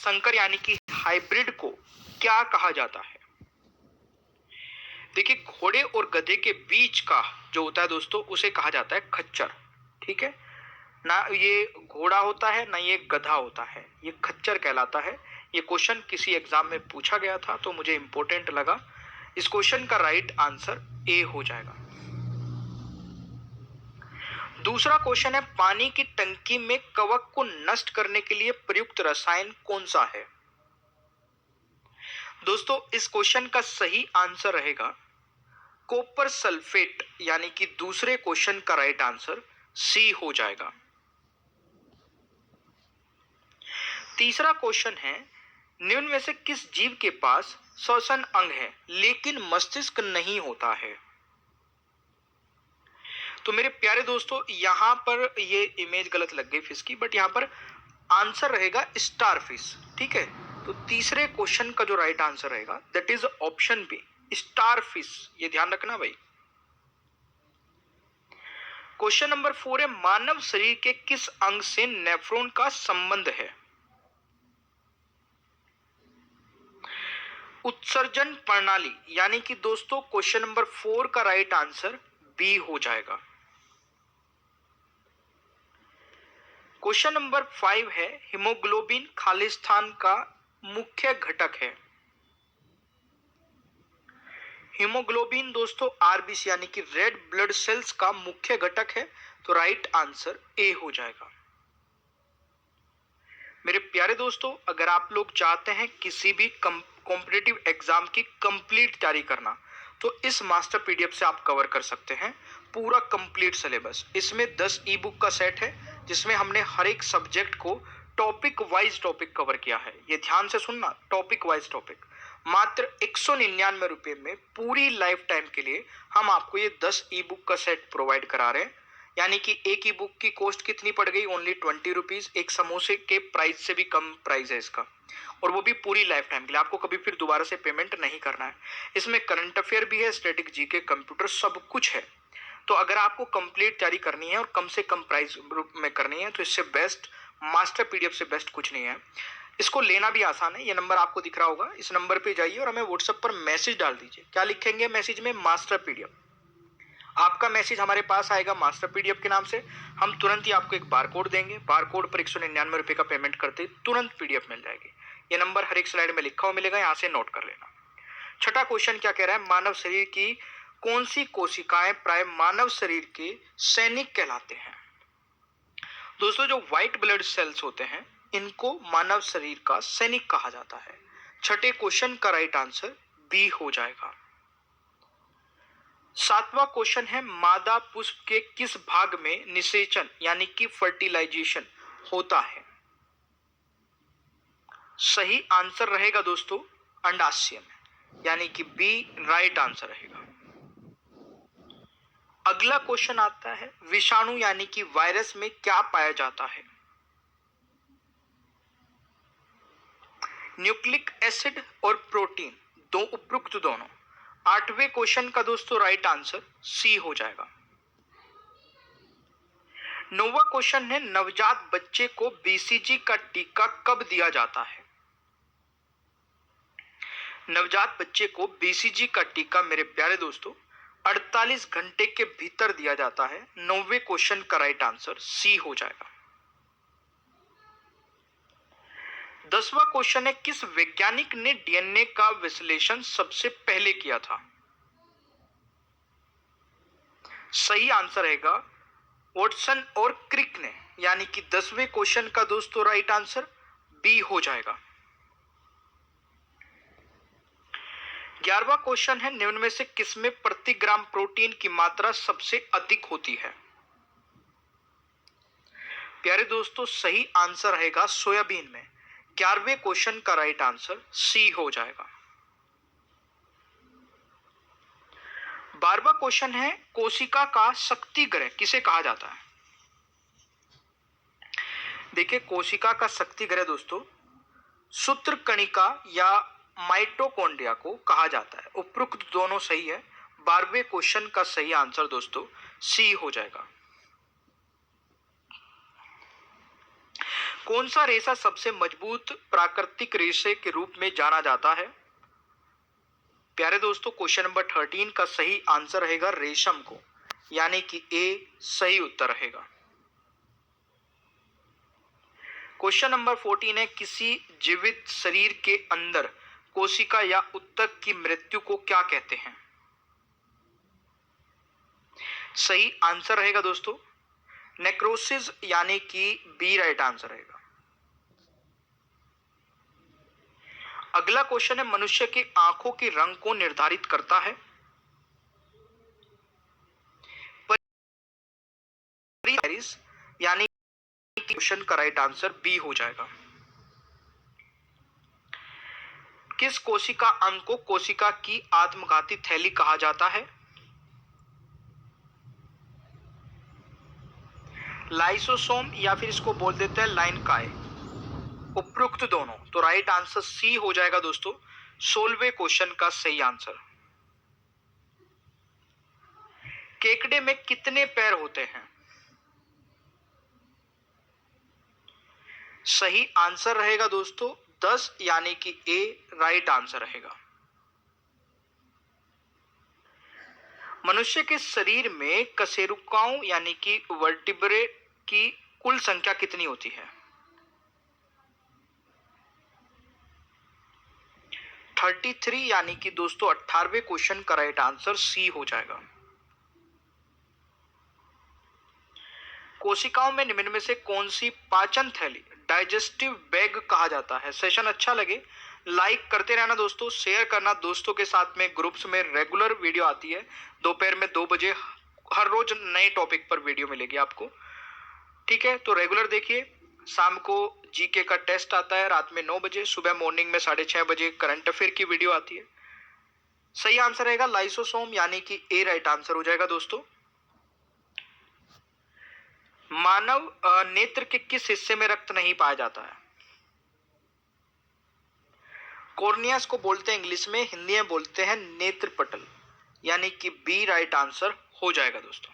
संकर यानी कि हाइब्रिड को क्या कहा जाता है? देखिए, घोड़े और गधे के बीच का जो होता है दोस्तों, उसे कहा जाता है खच्चर। ठीक है, ना ये घोड़ा होता है ना ये गधा होता है, ये खच्चर कहलाता है। ये क्वेश्चन किसी एग्जाम में पूछा गया था तो मुझे इंपॉर्टेंट लगा। इस क्वेश्चन का राइट आंसर ए हो जाएगा। दूसरा क्वेश्चन है, पानी की टंकी में कवक को नष्ट करने के लिए प्रयुक्त रसायन कौन सा है? दोस्तों, इस क्वेश्चन का सही आंसर रहेगा कॉपर सल्फेट, यानी कि दूसरे क्वेश्चन का राइट आंसर सी हो जाएगा। तीसरा क्वेश्चन है, निम्न में से किस जीव के पास श्वसन अंग है लेकिन मस्तिष्क नहीं होता है? तो मेरे प्यारे दोस्तों, यहां पर ये इमेज गलत लग गई फिश की, बट यहां पर आंसर रहेगा स्टार फिश। ठीक है, तो तीसरे क्वेश्चन का जो राइट आंसर रहेगा that is option B, starfish. ये ध्यान रखना भाई। क्वेश्चन नंबर 4 है, मानव शरीर के किस अंग से नेफ्रॉन का संबंध है? उत्सर्जन प्रणाली, यानी कि दोस्तों क्वेश्चन नंबर 4 का राइट आंसर बी हो जाएगा। क्वेश्चन नंबर 5 है, हीमोग्लोबिन खालिस्तान का मुख्य घटक है। हीमोग्लोबिन दोस्तों आरबीसी यानी कि रेड ब्लड सेल्स का मुख्य घटक है, तो राइट आंसर ए हो जाएगा। मेरे प्यारे दोस्तों, अगर आप लोग चाहते हैं किसी भी कॉम्पिटिटिव एग्जाम की कंप्लीट तैयारी करना, तो इस मास्टर पीडीएफ से आप कवर कर सकते हैं पूरा कंप्लीट सिलेबस। इसमें 10 ई बुक का सेट है जिसमें हमने हर एक सब्जेक्ट को टॉपिक वाइज टॉपिक कवर किया है। ये ध्यान से सुनना, टॉपिक वाइज टॉपिक। मात्र 199 रुपए में पूरी लाइफ टाइम के लिए हम आपको ये 10 ई बुक का सेट प्रोवाइड करा रहे हैं। यानी कि एक ही बुक की कॉस्ट कितनी पड़ गई? Only 20 rupees. एक समोसे के प्राइस से भी कम प्राइस है इसका, और वो भी पूरी लाइफ टाइम के लिए। आपको कभी फिर दोबारा से पेमेंट नहीं करना है। इसमें करंट अफेयर भी है, स्टैटिक जीके, कंप्यूटर, सब कुछ है। तो अगर आपको कंप्लीट तैयारी करनी है और कम से कम प्राइस में करनी है, तो इससे बेस्ट, मास्टर पीडीएफ से बेस्ट कुछ नहीं है। इसको लेना भी आसान है। ये नंबर आपको दिख रहा होगा, इस नंबर पे जाइए और हमें व्हाट्सएप पर मैसेज डाल दीजिए। क्या लिखेंगे मैसेज में? Master PDF. आपका मैसेज हमारे पास आएगा मास्टर पीडीएफ के नाम से। हम तुरंत ही आपको एक बारकोड देंगे। बारकोड पर 199 रुपए का पेमेंट करते ही तुरंत पीडीएफ मिल जाएगी। ये नंबर हर एक स्लाइड में लिखा हुआ मिलेगा, यहां से नोट कर लेना। छठा क्वेश्चन क्या कह रहा है, मानव शरीर की कौन सी कोशिकाएं प्राय मानव शरीर के सैनिक कहलाते हैं? दोस्तों, जो व्हाइट ब्लड सेल्स होते हैं इनको मानव शरीर का सैनिक कहा जाता है। छठे क्वेश्चन का राइट आंसर बी हो जाएगा। सातवां क्वेश्चन है, मादा पुष्प के किस भाग में निषेचन यानी कि फर्टिलाइजेशन होता है? सही आंसर रहेगा दोस्तों अंडाशय में, यानी कि बी राइट आंसर रहेगा। अगला क्वेश्चन आता है, विषाणु यानी कि वायरस में क्या पाया जाता है? न्यूक्लिक एसिड और प्रोटीन, दो उपयुक्त दोनों। आठवें क्वेश्चन का दोस्तों राइट आंसर सी हो जाएगा। नौवां क्वेश्चन है, नवजात बच्चे को बीसीजी का टीका कब दिया जाता है? नवजात बच्चे को बीसीजी का टीका मेरे प्यारे दोस्तों 48 घंटे के भीतर दिया जाता है। 9वें क्वेश्चन का राइट आंसर सी हो जाएगा। 10वां क्वेश्चन है, किस वैज्ञानिक ने डीएनए का विश्लेषण सबसे पहले किया था? सही आंसर रहेगा वॉटसन और क्रिक ने, यानी कि 10वें क्वेश्चन का दोस्तों राइट आंसर बी हो जाएगा। 11वां क्वेश्चन है, निम्न में से किसमें प्रति ग्राम प्रोटीन की मात्रा सबसे अधिक होती है? प्यारे दोस्तों, सही आंसर रहेगा सोयाबीन में। 11वें क्वेश्चन का राइट आंसर सी हो जाएगा। 12वां क्वेश्चन है, कोशिका का शक्ति ग्रह किसे कहा जाता है? देखिए, कोशिका का शक्ति ग्रह दोस्तों सूत्रकणिका या माइटोकॉन्ड्रिया को कहा जाता है। उपरोक्त दोनों सही है। 12वें क्वेश्चन का सही आंसर दोस्तों सी हो जाएगा। कौन सा रेशा सबसे मजबूत प्राकृतिक रेशे के रूप में जाना जाता है? प्यारे दोस्तों, क्वेश्चन नंबर 13 का सही आंसर रहेगा रेशम को, यानी कि ए सही उत्तर रहेगा। क्वेश्चन नंबर 14 है, किसी जीवित शरीर के अंदर कोशिका या ऊतक की मृत्यु को क्या कहते हैं? सही आंसर रहेगा दोस्तों नेक्रोसिस, यानी कि बी राइट आंसर रहेगा। अगला क्वेश्चन है, मनुष्य की आंखों के रंग को निर्धारित करता है? यानी क्वेश्चन का राइट आंसर बी हो जाएगा। किस कोशिका अंग को कोशिका की आत्मघाती थैली कहा जाता है? लाइसोसोम या फिर इसको बोल देते हैं लाइन काय, उपयुक्त दोनों। तो राइट आंसर सी हो जाएगा दोस्तों 16वें क्वेश्चन का सही आंसर। केकड़े में कितने पैर होते हैं? सही आंसर रहेगा दोस्तों 10, यानी कि ए राइट आंसर रहेगा। मनुष्य के शरीर में कशेरुकाओं यानी कि वर्टिब्रे की कुल संख्या कितनी होती है? 33, यानी कि दोस्तों 18वें क्वेश्चन का राइट आंसर सी हो जाएगा। कोशिकाओं में निम्न में से कौन सी पाचन थैली डाइजेस्टिव बैग कहा जाता है? सेशन अच्छा लगे लाइक करते रहना दोस्तों, शेयर करना दोस्तों के साथ में। ग्रुप्स में रेगुलर वीडियो आती है, दोपहर में 2 बजे हर रोज नए टॉपिक पर वीडियो मिलेगी आपको, ठीक है? तो रेगुलर देखिए। शाम को जीके का टेस्ट आता है रात में 9 बजे, सुबह मॉर्निंग में 6:30 बजे करंट अफेयर की वीडियो आती है। सही आंसर रहेगा लाइसोसोम, यानी कि ए राइट आंसर हो जाएगा दोस्तों। मानव नेत्र के किस हिस्से में रक्त नहीं पाया जाता है? कॉर्नियास को बोलते हैं इंग्लिश में, हिंदी में बोलते हैं नेत्र पटल, यानी कि बी राइट आंसर हो जाएगा दोस्तों।